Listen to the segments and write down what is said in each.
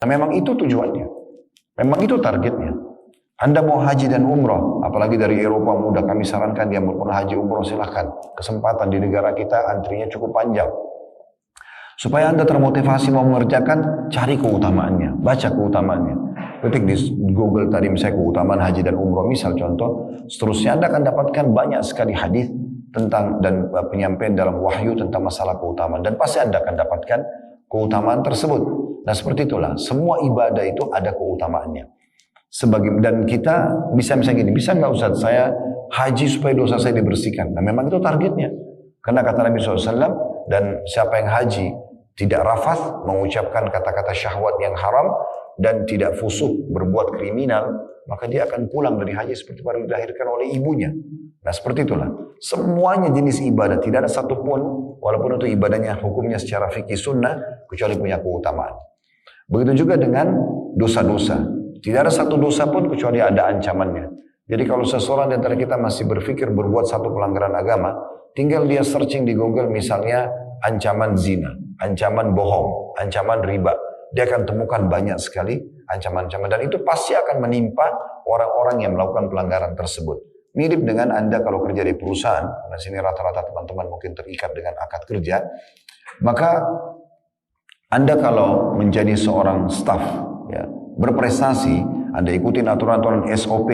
Nah, memang itu tujuannya. Memang itu targetnya. Anda mau haji dan umroh, apalagi dari Eropa muda, kami sarankan dia mau pernah haji umroh, silahkan. Kesempatan di negara kita antrinya cukup panjang. Supaya Anda termotivasi mau mengerjakan, cari keutamaannya, baca keutamaannya. Ketik di Google tadi misalnya keutamaan haji dan umroh, misal contoh, seterusnya Anda akan dapatkan banyak sekali hadis tentang dan penyampaian dalam wahyu tentang masalah keutamaan. Dan pasti Anda akan dapatkan keutamaan tersebut. Nah seperti itulah, semua ibadah itu ada keutamaannya. Dan kita bisa misalnya gini, bisa nggak Ustaz saya haji supaya dosa saya dibersihkan? Nah memang itu targetnya. Karena kata Nabi SAW, dan siapa yang haji tidak rafath, mengucapkan kata-kata syahwat yang haram, dan tidak fusuk, berbuat kriminal, maka dia akan pulang dari haji seperti baru dilahirkan oleh ibunya. Nah seperti itulah. Semuanya jenis ibadah, tidak ada satupun, walaupun itu ibadahnya hukumnya secara fikih sunnah, kecuali punya keutamaan. Begitu juga dengan dosa-dosa. Tidak ada satu dosa pun kecuali ada ancamannya. Jadi kalau seseorang di antara kita masih berpikir berbuat satu pelanggaran agama, tinggal dia searching di Google misalnya ancaman zina, ancaman bohong, ancaman riba. Dia akan temukan banyak sekali ancaman-ancaman. Dan itu pasti akan menimpa orang-orang yang melakukan pelanggaran tersebut. Mirip dengan Anda kalau kerja di perusahaan, karena sini rata-rata teman-teman mungkin terikat dengan akad kerja, maka Anda kalau menjadi seorang staff, ya, berprestasi, Anda ikutin aturan-aturan SOP,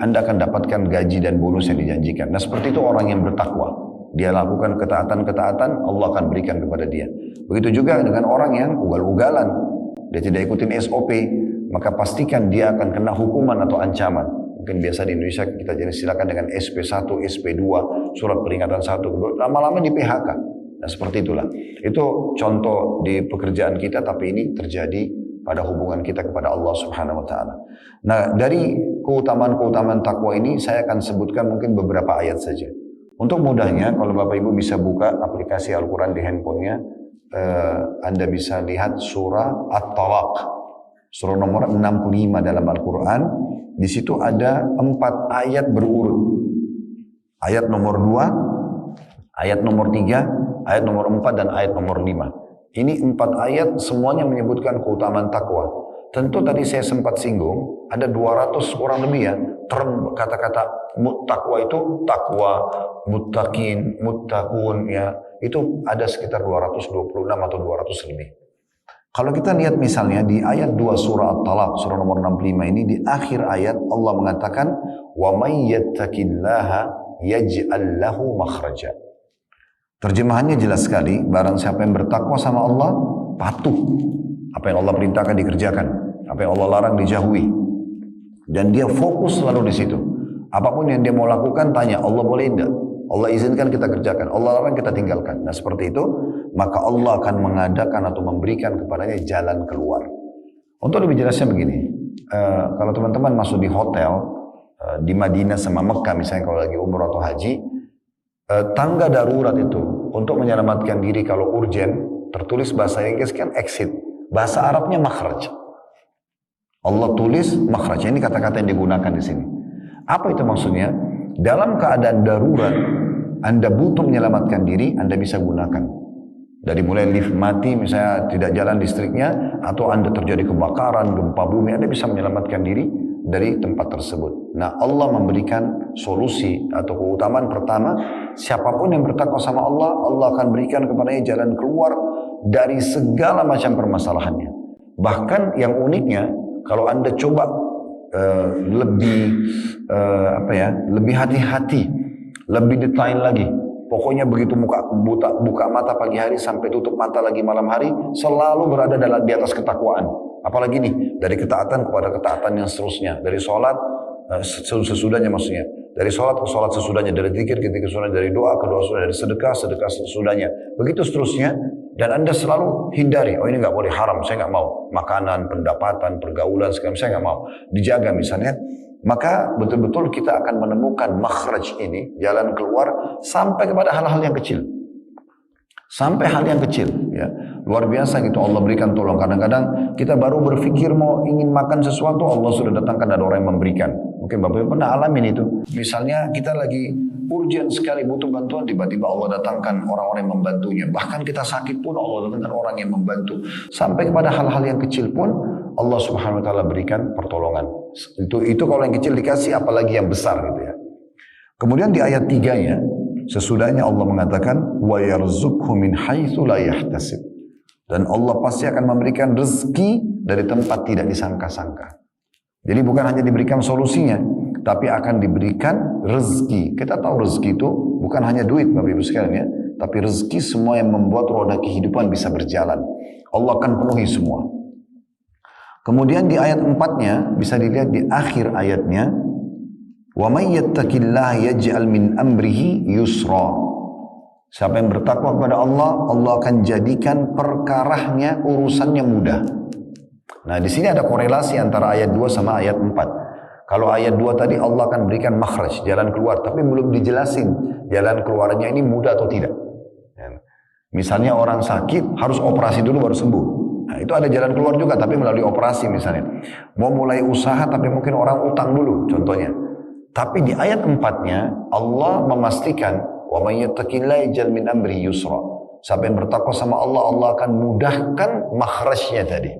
Anda akan dapatkan gaji dan bonus yang dijanjikan. Nah seperti itu orang yang bertakwa. Dia lakukan ketaatan-ketaatan, Allah akan berikan kepada dia. Begitu juga dengan orang yang ugal-ugalan. Dia tidak ikutin SOP, maka pastikan dia akan kena hukuman atau ancaman. Mungkin biasa di Indonesia kita jadi silakan dengan SP1, SP2, surat peringatan 1, 2, lama-lama di PHK. Nah seperti itulah. Itu contoh di pekerjaan kita, tapi ini terjadi pada hubungan kita kepada Allah Subhanahu wa taala. Nah, dari keutamaan-keutamaan takwa ini saya akan sebutkan mungkin beberapa ayat saja. Untuk mudahnya, kalau Bapak Ibu bisa buka aplikasi Al-Qur'an di handphonenya, Anda bisa lihat surah At-Talaq. Surah nomor 65 dalam Al-Qur'an. Di situ ada 4 ayat berurut. Ayat nomor 2, ayat nomor 3, ayat nomor 4 dan ayat nomor 5. Ini 4 ayat semuanya menyebutkan keutamaan takwa. Tentu tadi saya sempat singgung, ada 200 kurang lebih ya, term kata-kata takwa itu, takwa, muttaqin, muttaqun ya, itu ada sekitar 226 atau 200 lebih. Kalau kita lihat misalnya di ayat 2 surah At-Talaq, surah nomor 65 ini, di akhir ayat Allah mengatakan, wa may yattaqillaha yaj'al lahu makhraja. Terjemahannya jelas sekali, barang siapa yang bertakwa sama Allah, patuh. Apa yang Allah perintahkan dikerjakan, apa yang Allah larang dijauhi. Dan dia fokus selalu di situ. Apapun yang dia mau lakukan, tanya, Allah boleh tidak? Allah izinkan kita kerjakan, Allah larang kita tinggalkan. Nah seperti itu, maka Allah akan mengadakan atau memberikan kepadanya jalan keluar. Untuk lebih jelasnya begini, kalau teman-teman masuk di hotel, di Madinah sama Mekah misalnya kalau lagi umrah atau haji, tangga darurat itu untuk menyelamatkan diri kalau urgen, tertulis bahasa Inggris kan exit, bahasa Arabnya makhraj. Allah tulis makhraj, ini kata-kata yang digunakan di sini. Apa itu maksudnya? Dalam keadaan darurat, Anda butuh menyelamatkan diri, Anda bisa gunakan. Dari mulai lift mati, misalnya tidak jalan listriknya, atau Anda terjadi kebakaran, gempa bumi, Anda bisa menyelamatkan diri dari tempat tersebut. Nah, Allah memberikan solusi atau keutamaan pertama, siapapun yang bertakwa sama Allah, Allah akan berikan kepadanya jalan keluar dari segala macam permasalahannya. Bahkan yang uniknya, kalau Anda coba lebih hati-hati, lebih detail lagi. Pokoknya begitu buka mata pagi hari sampai tutup mata lagi malam hari, selalu berada di atas ketakwaan. Apalagi nih, dari ketaatan kepada ketaatan yang seterusnya. Dari sholat, sesudahnya maksudnya. Dari sholat ke sholat sesudahnya. Dari zikir ke zikir sesudahnya. Dari doa ke doa sesudahnya. Dari sedekah sesudahnya. Begitu seterusnya. Dan Anda selalu hindari. Oh ini nggak boleh, haram, saya nggak mau. Makanan, pendapatan, pergaulan, segala saya nggak mau. Dijaga misalnya. Maka betul-betul kita akan menemukan makhraj ini, jalan keluar, sampai kepada hal-hal yang kecil. Sampai hal yang kecil, ya. Luar biasa gitu Allah berikan tolong. Kadang-kadang kita baru berpikir mau ingin makan sesuatu, Allah sudah datangkan ada orang yang memberikan. Mungkin Bapak pernah alamin itu. Misalnya kita lagi urgent sekali butuh bantuan, tiba-tiba Allah datangkan orang-orang yang membantunya. Bahkan kita sakit pun Allah datangkan orang yang membantu. Sampai kepada hal-hal yang kecil pun Allah Subhanahu wa taala berikan pertolongan. Itu kalau yang kecil dikasih, apalagi yang besar gitu ya. Kemudian di ayat 3-nya, sesudahnya Allah mengatakan wa yarzuqhu min haitsu la yahtasib. Dan Allah pasti akan memberikan rezeki dari tempat tidak disangka-sangka. Jadi bukan hanya diberikan solusinya, tapi akan diberikan rezeki. Kita tahu rezeki itu bukan hanya duit Bapak Ibu sekalian ya, tapi rezeki semua yang membuat roda kehidupan bisa berjalan. Allah akan penuhi semua. Kemudian di ayat 4-nya bisa dilihat di akhir ayatnya, wa may yattaqillaha yaj'al min amrihi yusra. Siapa yang bertakwa kepada Allah, Allah akan jadikan perkaranya, urusannya mudah. Nah, di sini ada korelasi antara ayat 2 sama ayat 4. Kalau ayat 2 tadi Allah akan berikan makhraj, jalan keluar, tapi belum dijelasin jalan keluarnya ini mudah atau tidak. Misalnya orang sakit harus operasi dulu baru sembuh. Nah, itu ada jalan keluar juga tapi melalui operasi misalnya. Mau mulai usaha tapi mungkin orang utang dulu contohnya. Tapi di ayat 4-nya Allah memastikan wa may yattaqillaha yaj'al min amrihi yusra. Siapa yang bertakwa sama Allah, Allah akan mudahkan makhrajnya tadi.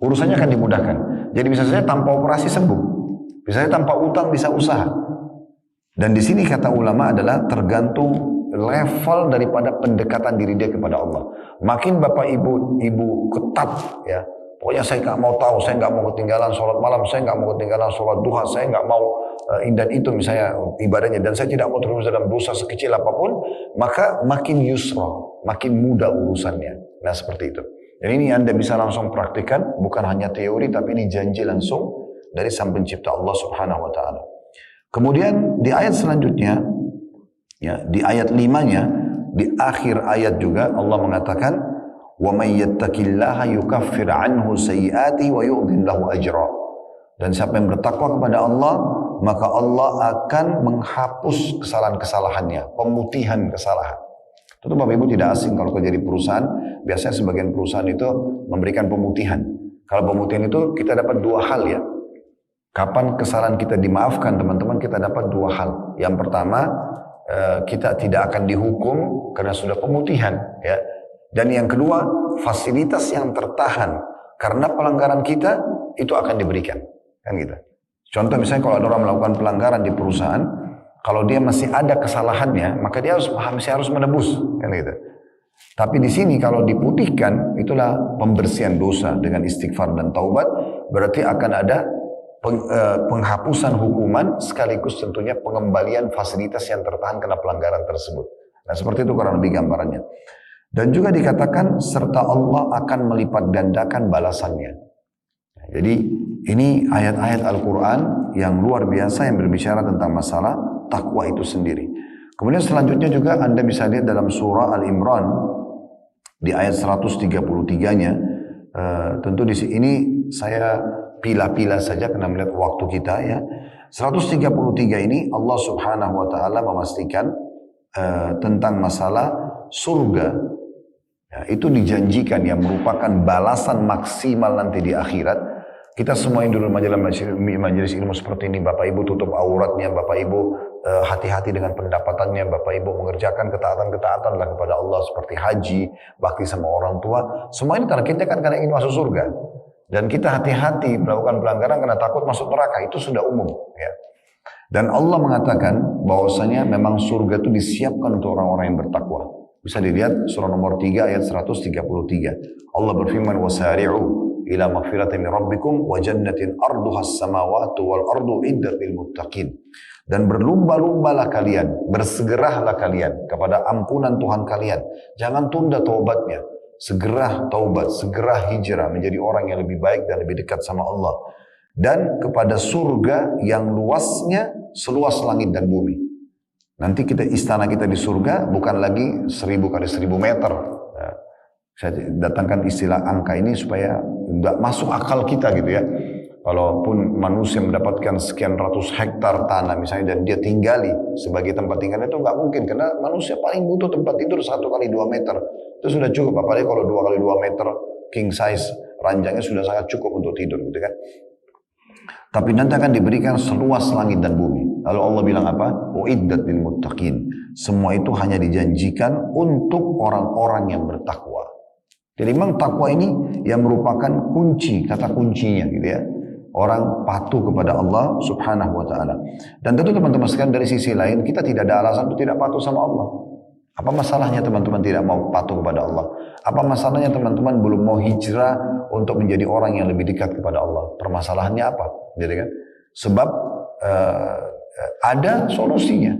Urusannya akan dimudahkan. Jadi bisa saja tanpa operasi sembuh. Bisa saja tanpa utang bisa usaha. Dan di sini kata ulama adalah tergantung level daripada pendekatan diri dia kepada Allah. Makin bapak ibu ketat ya, pokoknya saya nggak mau tahu, saya nggak mau ketinggalan sholat malam, saya nggak mau ketinggalan sholat duha, saya nggak mau dan itu misalnya ibadahnya, dan saya tidak mau terus dalam dosa sekecil apapun, maka makin yusra, makin mudah urusannya. Nah seperti itu. Dan ini Anda bisa langsung praktikkan, bukan hanya teori, tapi ini janji langsung dari Sang Pencipta Allah Subhanahu Wa Taala. Kemudian di ayat selanjutnya, ya, di ayat 5-nya, di akhir ayat juga Allah mengatakan wa may yattaqillaha yukaffir anhu sayyi'atihi wa yu'dhim lahu ajra. Dan siapa yang bertakwa kepada Allah, maka Allah akan menghapus kesalahan-kesalahannya, pemutihan kesalahan. Tentu Bapak Ibu tidak asing kalau kerja di perusahaan, biasanya sebagian perusahaan itu memberikan pemutihan. Kalau pemutihan itu kita dapat dua hal ya. Kapan kesalahan kita dimaafkan teman-teman, kita dapat dua hal. Yang pertama, kita tidak akan dihukum karena sudah pemutihan ya. Dan yang kedua, fasilitas yang tertahan karena pelanggaran kita itu akan diberikan kan gitu. Contoh misalnya kalau ada orang melakukan pelanggaran di perusahaan, kalau dia masih ada kesalahannya, maka dia masih harus menebus kan gitu. Tapi di sini kalau diputihkan, itulah pembersihan dosa dengan istighfar dan taubat, berarti akan ada penghapusan hukuman sekaligus tentunya pengembalian fasilitas yang tertahan karena pelanggaran tersebut. Nah seperti itu kurang lebih gambarannya. Dan juga dikatakan serta Allah akan melipat gandakan balasannya. Nah, jadi ini ayat-ayat Al-Quran yang luar biasa yang berbicara tentang masalah takwa itu sendiri. Kemudian selanjutnya juga Anda bisa lihat dalam surah Al-Imran di ayat 133-nya. Tentu di sini saya pilah-pilah saja karena melihat waktu kita ya. 133 ini Allah Subhanahu wa taala memastikan tentang masalah surga. Ya, itu dijanjikan yang merupakan balasan maksimal nanti di akhirat. Kita semua yang dulu majelis ilmu seperti ini, Bapak Ibu tutup auratnya, Bapak Ibu hati-hati dengan pendapatannya, Bapak Ibu mengerjakan ketaatan-ketaatan kepada Allah seperti haji, bakti sama orang tua. Semua ini targetnya kan karena ingin masuk surga. Dan kita hati-hati melakukan pelanggaran karena takut masuk neraka, itu sudah umum ya. Dan Allah mengatakan bahwasanya memang surga itu disiapkan untuk orang-orang yang bertakwa. Bisa dilihat surah nomor 3 ayat 133. Allah berfirman wasari'u ila maghfiratin min rabbikum wa jannatin arduha as-samawati wal ardu iddat lil muttaqin. Dan berlumba-lumbalah kalian, bersegeralah kalian kepada ampunan Tuhan kalian. Jangan tunda taubatnya. Segera taubat, segera hijrah menjadi orang yang lebih baik dan lebih dekat sama Allah. Dan kepada surga yang luasnya seluas langit dan bumi. Nanti istana kita di surga bukan lagi 1000 kali 1000 meter. Nah, saya datangkan istilah angka ini supaya nggak masuk akal kita gitu ya. Kalaupun manusia mendapatkan sekian ratus hektar tanah misalnya dan dia tinggali sebagai tempat tinggal, itu nggak mungkin karena manusia paling butuh tempat tidur 1 kali 2 meter. Itu sudah cukup, apalagi kalau 2 kali 2 meter king size ranjangnya sudah sangat cukup untuk tidur gitu kan. Tapi nanti akan diberikan seluas langit dan bumi. Lalu Allah bilang apa? Uiddat lil muttaqin. Semua itu hanya dijanjikan untuk orang-orang yang bertakwa. Jadi memang takwa ini yang merupakan kunci, kata kuncinya gitu ya. Orang patuh kepada Allah subhanahu wa ta'ala. Dan tentu teman-teman sekalian dari sisi lain, kita tidak ada alasan untuk tidak patuh sama Allah. Apa masalahnya teman-teman tidak mau patuh kepada Allah? Apa masalahnya teman-teman belum mau hijrah untuk menjadi orang yang lebih dekat kepada Allah? Permasalahannya apa? Jadi kan? Sebab ada solusinya.